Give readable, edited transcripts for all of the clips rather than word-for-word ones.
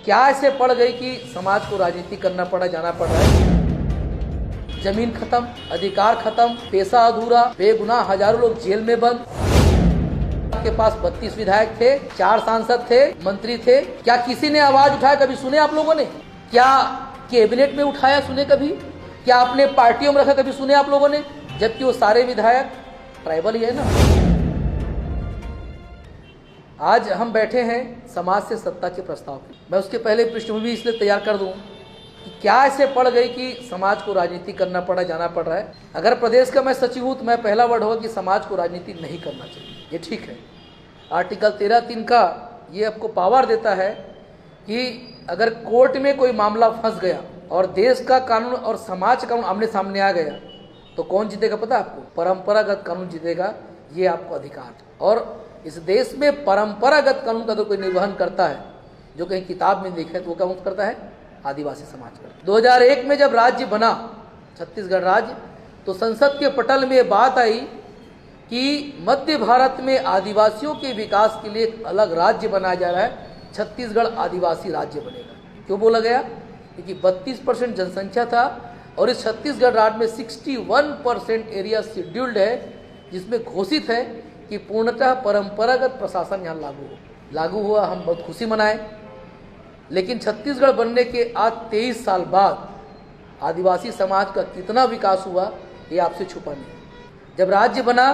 क्या ऐसे पड़ गई कि समाज को राजनीति करना पड़ा, जाना पड़ रहा है। जमीन खत्म, अधिकार खत्म, पैसा अधूरा, बेगुनाह हजारों लोग जेल में बंद। आपके पास 32 विधायक थे, 4 सांसद थे, मंत्री थे। क्या किसी ने आवाज उठाया? कभी सुने आप लोगों ने? क्या कैबिनेट में उठाया? सुने कभी? क्या आपने पार्टियों में रखा? कभी सुने आप लोगों ने? जबकि वो सारे विधायक ट्राइबल ही है ना। आज हम बैठे हैं समाज से सत्ता के प्रस्ताव पे। मैं उसके पहले पृष्ठभूमि इसलिए तैयार कर दूं कि क्या ऐसे पड़ गई कि समाज को राजनीति करना पड़ा, जाना पड़ रहा है। अगर प्रदेश का मैं सचिव हूं तो मैं पहला वर्ड होगा कि समाज को राजनीति नहीं करना चाहिए। ये ठीक है। आर्टिकल 13(3) का ये आपको पावर देता है कि अगर कोर्ट में कोई मामला फंस गया और देश का कानून और समाज का कानून आमने सामने आ गया तो कौन जीतेगा पता है आपको? परंपरागत कानून जीतेगा। ये आपको अधिकार। और इस देश में परंपरागत कानून का तो कोई निर्वहन करता है जो कहीं किताब में लिखा है तो वो क्या करता है? आदिवासी समाज का। 2001 में जब राज्य बना छत्तीसगढ़ राज्य, तो संसद के पटल में बात आई कि मध्य भारत में आदिवासियों के विकास के लिए एक अलग राज्य बनाया जा रहा है, छत्तीसगढ़ आदिवासी राज्य बनेगा। क्यों बोला गया? क्योंकि 32% जनसंख्या था और इस छत्तीसगढ़ राज्य में 61% एरिया शेड्यूल्ड है, जिसमें घोषित है कि पूर्णतः परंपरागत प्रशासन यहाँ लागू हुआ। हम बहुत खुशी मनाए। लेकिन छत्तीसगढ़ बनने के आज 23 साल बाद आदिवासी समाज का कितना विकास हुआ ये आपसे छुपा नहीं। जब राज्य बना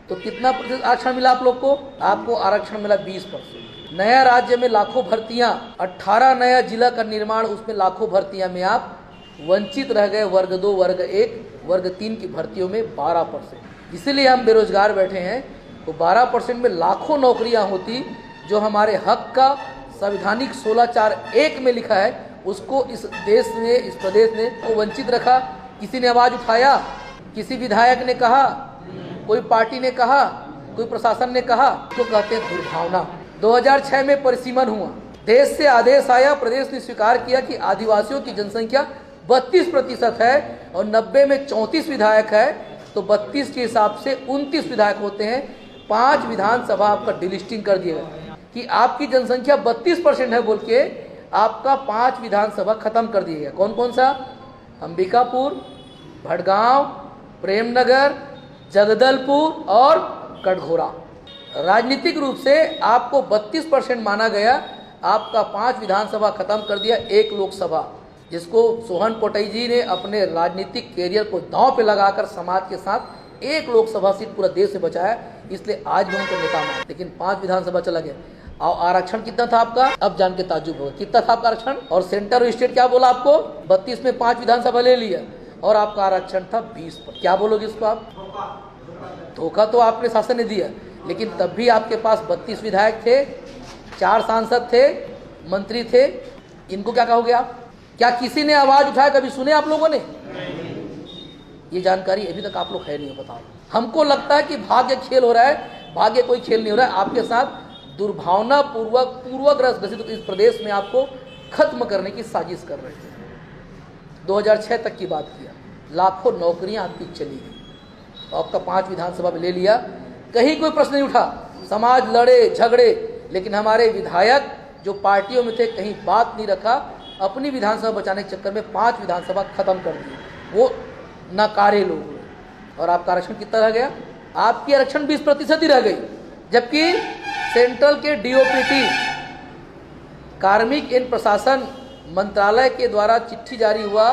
तो कितना प्रतिशत आरक्षण मिला आप लोग को? आपको आरक्षण मिला 20%। नया राज्य में लाखों भर्तियां, 18 नया जिला का निर्माण, उसमें लाखों भर्तियां में आप वंचित रह गए। वर्ग 2, वर्ग 1, वर्ग 3 की भर्तियों में 12%। इसीलिए हम बेरोजगार बैठे हैं। तो 12% में लाखों नौकरियां होती जो हमारे हक का संवैधानिक 16(4)(1) में लिखा है, उसको इस देश ने, इस प्रदेश ने वो वंचित रखा। किसी ने आवाज उठाया? किसी विधायक ने कहा? कोई पार्टी ने कहा? कोई प्रशासन ने कहा? तो कहते हैं दुर्भावना। 2006 में परिसीमन हुआ, देश से आदेश आया, प्रदेश ने स्वीकार किया कि आदिवासियों की जनसंख्या 32% है और 90 में 34 विधायक है, तो 32 के हिसाब से 29 विधायक होते हैं। 5 विधानसभा आपका डिलिस्टिंग कर दिया कि आपकी जनसंख्या 32% है बोल के आपका 5 विधानसभा खत्म कर दिया गया। कौन कौन सा? अंबिकापुर, भड़गांव, प्रेमनगर, जगदलपुर और कटघोरा। राजनीतिक रूप से आपको 32% माना गया, आपका 5 विधानसभा खत्म कर दिया, 1 लोकसभा, जिसको सोहन पोटई जी ने अपने राजनीतिक कैरियर को दांव पे लगाकर समाज के साथ 1 लोकसभा सीट पूरा देश से बचाया। इसलिए आज भी उनको नेता मान, लेकिन 5 विधानसभा चला गया। और आरक्षण कितना था आपका? अब जान के ताज्जुब होगा, कितना था आपका आरक्षण? और सेंटर और स्टेट क्या बोला आपको? 32 में 5 विधानसभा ले लिया और आपका आरक्षण था 20%। क्या बोलोगे इसको आप? धोखा तो आपने शासन ने दिया, लेकिन तब भी आपके पास 32 विधायक थे, 4 सांसद थे, मंत्री थे। इनको क्या कहोगे आप? क्या किसी ने आवाज उठाया? कभी सुने आप लोगों ने? ये जानकारी अभी तक आप लोग है नहीं। बताओ। हमको लगता है कि भाग्य खेल हो रहा है। भाग्य कोई खेल नहीं हो रहा है। आपके साथ दुर्भावना पूर्वग्रस्त ग्रसित इस प्रदेश में आपको खत्म करने की साजिश कर रहे थे। 2006 तक की बात किया, लाखों नौकरियां आपकी चली गई। तो आपका 5 विधानसभा में ले लिया, कहीं कोई प्रश्न नहीं उठा। समाज लड़े झगड़े, लेकिन हमारे विधायक जो पार्टियों में थे कहीं बात नहीं रखा। अपनी विधानसभा बचाने के चक्कर में 5 विधानसभा खत्म कर दी। वो नकारे लोग हुए। और आपका आरक्षण कितना रह गया? आपकी आरक्षण 20% ही रह गई। जबकि सेंट्रल के डीओपीटी, कार्मिक एवं प्रशासन मंत्रालय के द्वारा चिट्ठी जारी हुआ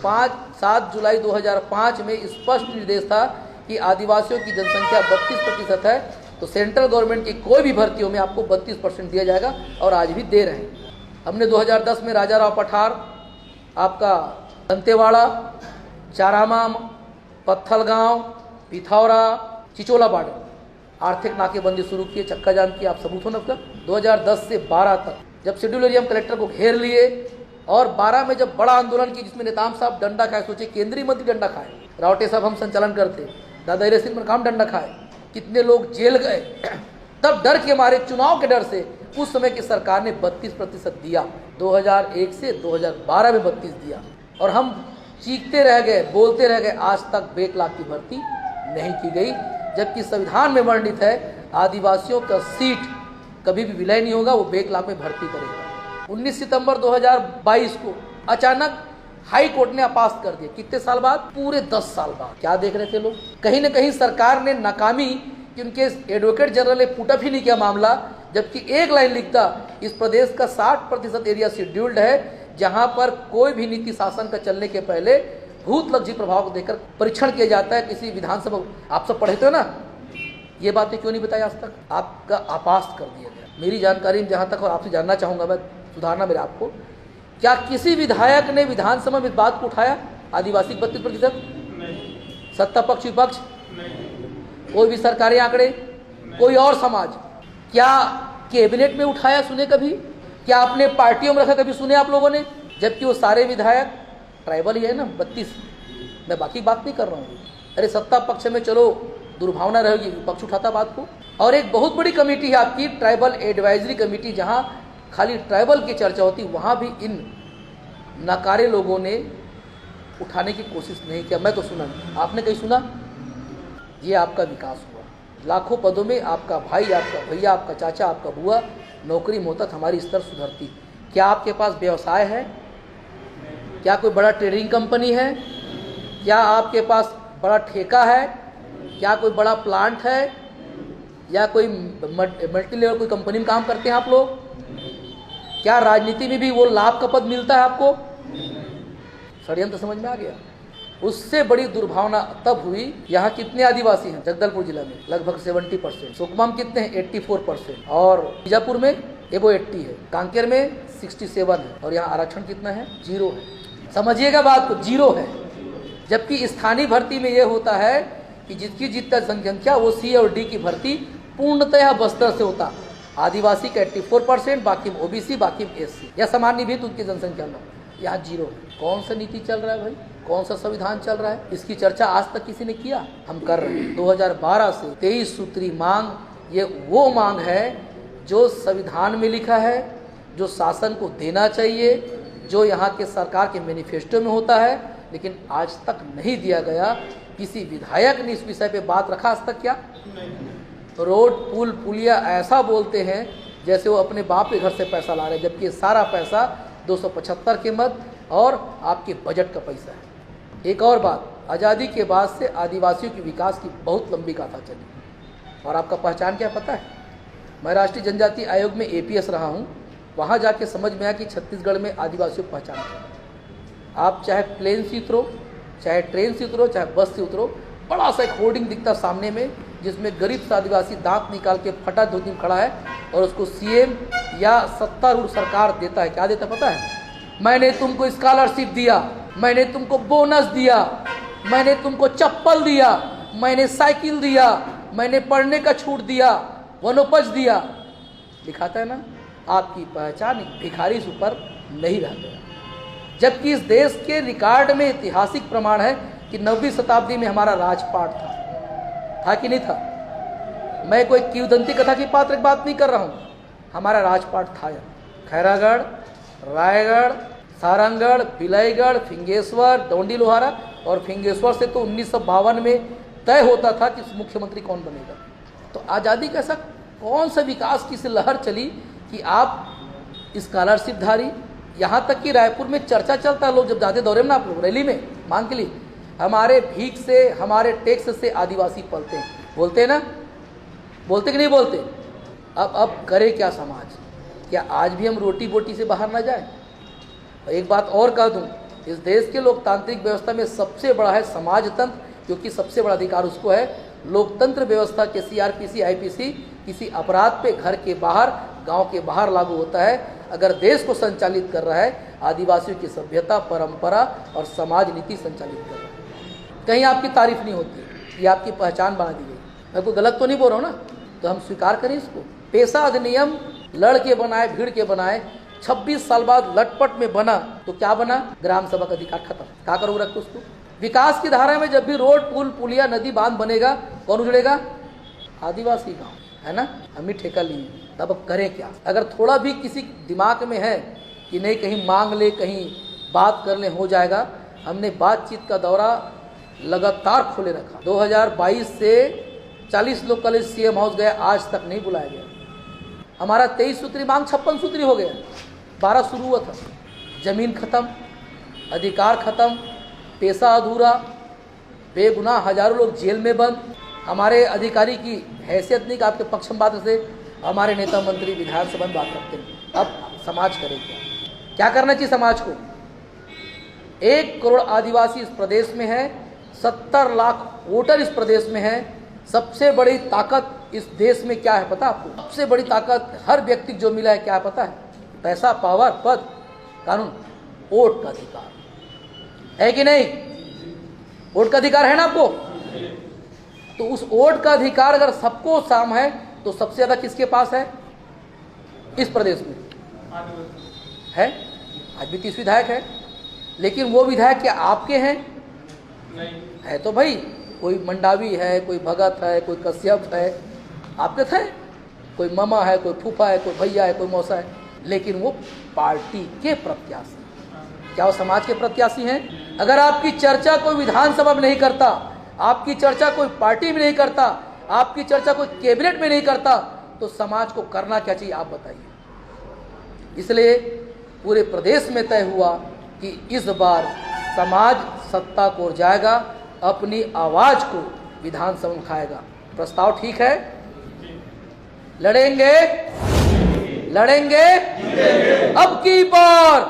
7 जुलाई 2005 में स्पष्ट निर्देश था कि आदिवासियों की जनसंख्या 32% है, तो सेंट्रल गवर्नमेंट की कोई भी भर्तियों में आपको 32% दिया जाएगा और आज भी दे रहे हैं। हमने 2010 में राजा राव पठार, आपका दंतेवाड़ा, चारामाम, पत्थलगांव, पिथौरा, चिचोला बॉर्डर आर्थिक नाकेबंदी शुरू की, चक्का जाम की। आप सबूत हो ना उसका। 2010 से 12 तक जब शेड्यूल एरिया कलेक्टर को घेर लिए और 12 में जब बड़ा आंदोलन की, जिसमें नेताम साहब डंडा खाए, सोचे केंद्रीय मंत्री डंडा खाए, रावटे साहब हम संचालन करते, दादा हीरे सिंह मरकाम डंडा खाए, कितने लोग जेल गए। तब डर के मारे, चुनाव के डर से उस समय की सरकार ने 32% दिया। 2001 से 2012 में 32 दिया और हम चीखते रह गए, बोलते रह गए। आज तक 1 लाख की भर्ती नहीं की गई, जबकि संविधान में वर्णित है आदिवासियों का सीट कभी भी विलय नहीं होगा, वो 1 लाख में भर्ती करेगा। 19 सितंबर 2022 को अचानक हाई कोर्ट ने अपास्त कर दिया। कितने साल बाद? पूरे 10 साल बाद। क्या देख रहे थे लोग? कहीं न कहीं सरकार ने नाकामी कि उनके एडवोकेट जनरल ने पुटअप ही नहीं किया मामला, जबकि एक लाइन लिखता इस प्रदेश का 60% एरिया शेड्यूल्ड है, जहां पर कोई भी नीति शासन का चलने के पहले भूत लक्षी प्रभाव को देकर परीक्षण किया जाता है। किसी विधानसभा, आप सब पढ़े थे ना, ये बातें क्यों नहीं बताई आज तक? आपका अपास्त कर दिया गया। मेरी जानकारी में जहां तक, और आपसे जानना चाहूंगा मैं, सुधारना मेरे आपको, क्या किसी विधायक ने विधानसभा में इस बात को उठाया? आदिवासी 32%, सत्ता पक्ष विपक्ष, कोई भी सरकारी आंकड़े, कोई और समाज, क्या कैबिनेट में उठाया? सुने कभी? क्या आपने पार्टियों में रखा? कभी सुने आप लोगों ने? जबकि वो सारे विधायक ट्राइबल ही है ना, 32। मैं बाकी बात नहीं कर रहा हूँ। अरे सत्ता पक्ष में चलो दुर्भावना रहेगी, विपक्ष उठाता बात को। और एक बहुत बड़ी कमेटी है आपकी, ट्राइबल एडवाइजरी कमेटी, जहां खाली ट्राइबल की चर्चा होती, वहां भी इन नकारे लोगों ने उठाने की कोशिश नहीं किया। मैं तो सुना नहीं, आपने कहीं सुना? ये आपका विकास हुआ। लाखों पदों में आपका भाई, आपका भैया, आपका चाचा, आपका बुआ नौकरी में होता, हमारी स्तर सुधरती। क्या आपके पास व्यवसाय है? क्या कोई बड़ा ट्रेडिंग कंपनी है? क्या आपके पास बड़ा ठेका है? क्या कोई बड़ा प्लांट है? या कोई मल्टी लेवल कोई कंपनी में काम करते हैं आप लोग? क्या राजनीति में भी वो लाभ का पद मिलता है आपको? षड्यंत्र समझ में आ गया। उससे बड़ी दुर्भावना तब हुई, यहाँ कितने आदिवासी हैं? जगदलपुर जिला में लगभग 70%, सुकमा में कितने हैं? 84%, और बीजापुर में एबो 80 है, कांकेर में 67 है, और यहाँ आरक्षण कितना है? 0 है। समझिएगा बात को, 0 है। जबकि स्थानीय भर्ती में यह होता है कि जिसकी जितना जनसंख्या, वो सी और डी की भर्ती पूर्णतः बस्तर से होता। आदिवासी का 84%, बाकी में ओबीसी, बाकी में एससी या सामान्य भी उनकी जनसंख्या में, यहाँ 0 है। कौन सा नीति चल रहा है भाई? कौन सा संविधान चल रहा है? इसकी चर्चा आज तक किसी ने किया? हम कर रहे हैं। 2012 से 23 सूत्री मांग, ये वो मांग है जो संविधान में लिखा है, जो शासन को देना चाहिए, जो यहाँ के सरकार के मैनिफेस्टो में होता है, लेकिन आज तक नहीं दिया गया। किसी विधायक ने इस विषय पे बात रखा आज तक? क्या रोड, पुल, पुलिया ऐसा बोलते हैं जैसे वो अपने बाप के घर से पैसा ला रहे हैं, जबकि सारा पैसा 275 के मत और आपके बजट का पैसा है। एक और बात, आज़ादी के बाद से आदिवासियों के विकास की बहुत लंबी गाथा चली, और आपका पहचान क्या पता है? मैं राष्ट्रीय जनजाति आयोग में APS रहा हूँ। वहाँ जाके समझ में आया कि छत्तीसगढ़ में आदिवासियों की पहचान है। आप चाहे प्लेन से उतरो, चाहे ट्रेन से उतरो, चाहे बस से उतरो, बड़ा सा एक होर्डिंग दिखता सामने में, जिसमें गरीब सा आदिवासी दांत निकाल के फटा धोती में खड़ा है, और उसको CM या सत्तारूढ़ सरकार देता है। क्या देता पता है? मैंने तुमको स्कॉलरशिप दिया, मैंने तुमको बोनस दिया, मैंने तुमको चप्पल दिया, मैंने साइकिल दिया, मैंने पढ़ने का छूट दिया, वनोपज दिया। लिखाता है ना? आपकी पहचान भिखारी से ऊपर नहीं रह गया। जबकि इस देश के रिकॉर्ड में ऐतिहासिक प्रमाण है कि 9वीं शताब्दी में हमारा राजपाट था कि नहीं था? मैं कोई किंवदंती कथा की पात्र बात नहीं कर रहा हूँ। हमारा राजपाट था। खैरागढ़, रायगढ़, सारंगढ़, बिलाईगढ़, फिंगेश्वर, डोंडी लोहारा, और फिंगेश्वर से तो 1952 में तय होता था कि मुख्यमंत्री कौन बनेगा। तो आज़ादी का ऐसा कौन सा विकास की लहर चली कि आप स्कॉलरशिपधारी, यहाँ तक कि रायपुर में चर्चा चलता है, लोग जब जाते दौरे में ना, आप लोग रैली में मांग के लिए, हमारे भीख से, हमारे टैक्स से आदिवासी पलते हैं। बोलते हैं ना? बोलते कि नहीं बोलते? अब करे क्या समाज? क्या आज भी हम रोटी बोटी से बाहर ना जाए? एक बात और कह दूं, इस देश के लोकतांत्रिक व्यवस्था में सबसे बड़ा है समाजतंत्र, क्योंकि सबसे बड़ा अधिकार उसको है। लोकतंत्र व्यवस्था के CRPC, IPC किसी अपराध पे घर के बाहर, गांव के बाहर लागू होता है। अगर देश को संचालित कर रहा है, आदिवासियों की सभ्यता, परंपरा और समाज नीति संचालित कर रहा है। कहीं आपकी तारीफ नहीं होती, ये आपकी पहचान बना दी गई। मैं कोई गलत तो नहीं बोल रहा हूँ ना? तो हम स्वीकार करें इसको। पेशा अधिनियम लड़ के बनाए, भीड़ के बनाए, 26 साल बाद लटपट में बना, तो क्या बना? ग्राम सभा का अधिकार खत्म। क्या करोगे? रखो उसको। विकास की धारा में जब भी रोड, पुल, पुलिया, नदी, बांध बनेगा, कौन उजड़ेगा? आदिवासी गांव, है ना? हम ही ठेका लिए। तब अब करें क्या? अगर थोड़ा भी किसी दिमाग में है कि नहीं कहीं मांग ले, कहीं बात कर ले, हो जाएगा। हमने बातचीत का दौरा लगातार खोले रखा। 2022 से 40 लोग कल CM हाउस गए, आज तक नहीं बुलाया गया। हमारा 23 सूत्री मांग 56 सूत्री हो गया। 12 शुरू हुआ था, जमीन खत्म, अधिकार खत्म, पैसा अधूरा, बेगुनाह हजारों लोग जेल में बंद, हमारे अधिकारी की हैसियत नहीं कि आपके पक्ष में बात से हमारे नेता मंत्री विधानसभा में बात रखते हैं। अब समाज करे क्या करना चाहिए समाज को? 1 करोड़ आदिवासी इस प्रदेश में है, 70 लाख वोटर इस प्रदेश में है। सबसे बड़ी ताकत इस देश में क्या है पता आपको? सबसे बड़ी ताकत हर व्यक्ति को जो मिला है क्या पता है? पैसा, पावर, पद, कानून, वोट का अधिकार है कि नहीं? वोट का अधिकार है ना आपको? तो उस वोट का अधिकार अगर सबको साम है तो सबसे ज्यादा किसके पास है इस प्रदेश में? है। आज भी 30 विधायक है, लेकिन वो विधायक क्या आपके हैं? नहीं है। तो भाई कोई मंडावी है, कोई भगत है, कोई कश्यप है, आपके थे? कोई मामा है, कोई फूफा है, कोई भैया है, कोई मौसा है, लेकिन वो पार्टी के प्रत्याशी। क्या वो समाज के प्रत्याशी हैं? अगर आपकी चर्चा कोई विधानसभा में नहीं करता, आपकी चर्चा कोई पार्टी में नहीं करता, आपकी चर्चा कोई कैबिनेट में नहीं करता, तो समाज को करना क्या चाहिए आप बताइए। इसलिए पूरे प्रदेश में तय हुआ कि इस बार समाज सत्ता को जाएगा, अपनी आवाज को विधानसभा में उठाएगा। प्रस्ताव ठीक है? लड़ेंगे, लड़ेंगे अब की बार।